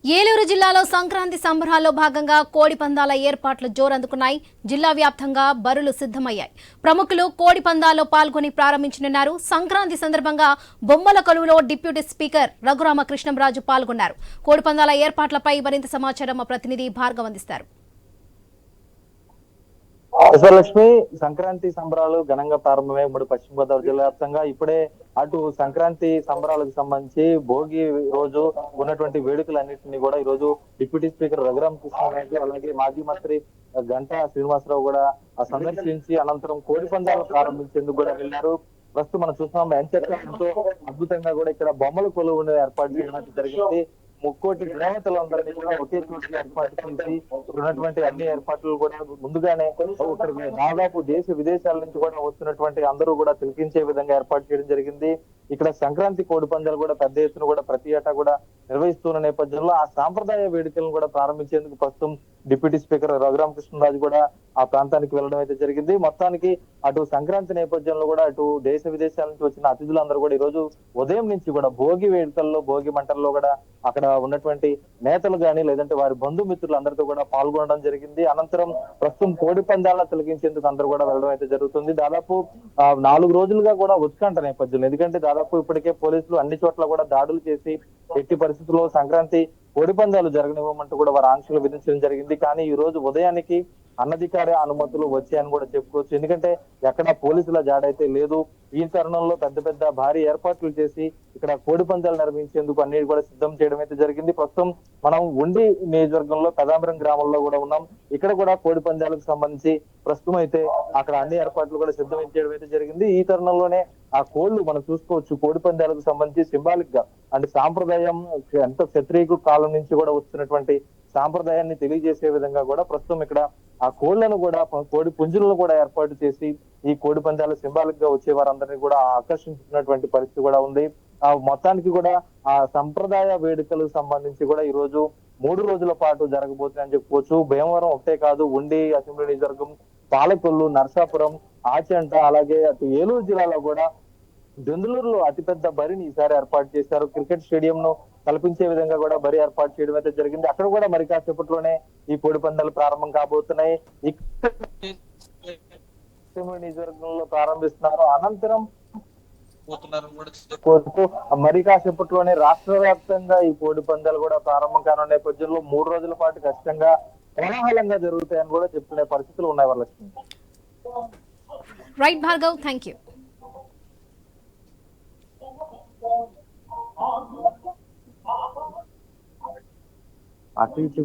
ఏలూరు జిల్లాలో సంక్రాంతి సంబరాల్లో భాగంగా కోడి పందాల ఏర్పాట్లు జోరందుకున్నాయి. జిల్లా వ్యాప్తంగా బరులు సిద్ధమయ్యాయి. ప్రముఖులు కోడి పందాల్లో పాల్గొని ప్రారంభించనున్నారు. సంక్రాంతి సందర్భంగా బొమ్మల కొలువులో డిప్యూటీ స్పీకర్ రఘురామకృష్ణంరాజు పాల్గొన్నారు. కోడి పందాల ఏర్పాట్లపై మరింత సమాచారం మా ప్రతినిధి భార్గవ్ అందిస్తారు. విజయలక్ష్మి సంక్రాంతి సంబరాలు ఘనంగా ప్రారంభమై ఉమ్మడి పశ్చిమ గోదావరి జిల్లా వ్యాప్తంగా ఇప్పుడే అటు సంక్రాంతి సంబరాలకు సంబంధించి భోగి రోజు ఉన్నటువంటి వేడుకలన్నింటినీ కూడా ఈ రోజు డిప్యూటీ స్పీకర్ రఘురామ కృష్ణరాజు అలాగే మాజీ మంత్రి గంటా శ్రీనివాసరావు కూడా సందర్శించి అనంతరం కోడి పందాలు ప్రారంభించేందుకు కూడా వెళ్లారు. ప్రస్తుతం మనం చూస్తున్నాం ఎంతో అద్భుతంగా కూడా ఇక్కడ బొమ్మల కొలువును ఏర్పాటు చేయడం జరిగింది. ముక్కోటి దేవతలందరినీ కూడా ఒకే చోట ఏర్పాటు చేసి ఉన్నటువంటి అన్ని ఏర్పాట్లు కూడా ముందుగానే ఇక్కడ దాదాపు దేశ విదేశాల నుంచి కూడా వస్తున్నటువంటి అందరూ కూడా తిలకించే విధంగా ఏర్పాటు చేయడం జరిగింది. ఇక్కడ సంక్రాంతి కోడి పందాలు కూడా పెద్ద ఎత్తున కూడా ప్రతి ఏటా కూడా నిర్వహిస్తున్న నేపథ్యంలో ఆ సాంప్రదాయ వేడుకలను కూడా ప్రారంభించేందుకు ప్రస్తుతం డిప్యూటీ స్పీకర్ రఘురామకృష్ణరాజు కూడా ఆ ప్రాంతానికి వెళ్ళడం అయితే జరిగింది. మొత్తానికి అటు సంక్రాంతి నేపథ్యంలో కూడా అటు దేశ విదేశాల నుంచి వచ్చిన అతిథులందరూ కూడా ఈ రోజు ఉదయం నుంచి కూడా భోగి వేడుకల్లో భోగి మంటల్లో కూడా అక్కడ ఉన్నటువంటి నేతలు గాని లేదంటే వారి బంధుమిత్రులు అందరితో కూడా పాల్గొనడం జరిగింది. అనంతరం ప్రస్తుతం కోడి పందాలను తొలగించేందుకు అందరూ కూడా వెళ్ళడం అయితే జరుగుతుంది. దాదాపు 4 రోజులుగా కూడా ఉత్కంఠ నేపథ్యంలో, ఎందుకంటే దాదాపు ఇప్పటికే పోలీసులు అన్ని చోట్ల కూడా దాడులు చేసి ఎట్టి పరిస్థితుల్లో సంక్రాంతి కోడి పందాలు జరగనివ్వమంటూ కూడా వారు ఆంక్షలు విధించడం జరిగింది. కానీ ఈ రోజు ఉదయానికి అనధికార అనుమతులు వచ్చాయని కూడా చెప్పుకోవచ్చు. ఎందుకంటే ఎక్కడ పోలీసుల జాడైతే లేదు. ఈ తరుణంలో పెద్ద పెద్ద భారీ ఏర్పాట్లు చేసి ఇక్కడ కోడి పందాలు నిర్వహించేందుకు అన్ని కూడా సిద్ధం చేయడం అయితే జరిగింది. ప్రస్తుతం మనం ఉండి నియోజకవర్గంలో పెదాంబరం గ్రామంలో కూడా ఉన్నాం. ఇక్కడ కూడా కోడి పందాలకు సంబంధించి ప్రస్తుతం అయితే అక్కడ అన్ని ఏర్పాట్లు కూడా సిద్ధం చేయడం అయితే జరిగింది. ఈ తరుణంలోనే ఆ కోళ్లు మనం చూసుకోవచ్చు. కోడి పందాలకు సంబంధించి సింబాలిక్ గా అంటే సాంప్రదాయం ఎంత క్షత్రియ కాలం నుంచి కూడా వస్తున్నటువంటి సాంప్రదాయాన్ని తెలియజేసే విధంగా కూడా ప్రస్తుతం ఇక్కడ ఆ కోళ్లను కూడా కోడి పుంజులను కూడా ఏర్పాటు చేసి ఈ కోడి పందాలు సింబాలిక్ గా వచ్చే వారందరినీ కూడా ఆకర్షించుకున్నటువంటి పరిస్థితి కూడా ఉంది. ఆ మొత్తానికి కూడా ఆ సంప్రదాయ వేడుకలకు సంబంధించి కూడా ఈ రోజు 3 రోజుల పాటు జరగబోతుందని చెప్పుకోవచ్చు. భీమవరం ఒకటే కాదు, ఉండి అసెంబ్లీ నియోజకవర్గం, పాలకొల్లు, నర్సాపురం, ఆచంట అలాగే అటు ఏలూరు జిల్లాలో కూడా దెందులూరులో అతిపెద్ద బరిని ఈసారి ఏర్పాటు చేశారు. క్రికెట్ స్టేడియం ను కల్పించే విధంగా కూడా బరి ఏర్పాటు చేయడం అయితే జరిగింది. అక్కడ కూడా మరి కాసేపట్లోనే ఈ కోడి పందాలు ప్రారంభం కాబోతున్నాయి. ఇక్కడ నియోజకవర్గంలో ప్రారంభిస్తున్నారు. అనంతరం మరి కాసేపట్లోనే రాష్ట్ర వ్యాప్తంగా ఈ కోడి పందాలు కూడా ప్రారంభం కానున్న నేపథ్యంలో 3 రోజుల పాటు ఖచ్చితంగా కోలాహలంగా జరుగుతాయని కూడా చెప్పుకునే పరిస్థితులు ఉన్నాయి Varalakshmi. Right Bhargav, thank you. అటు ఇటు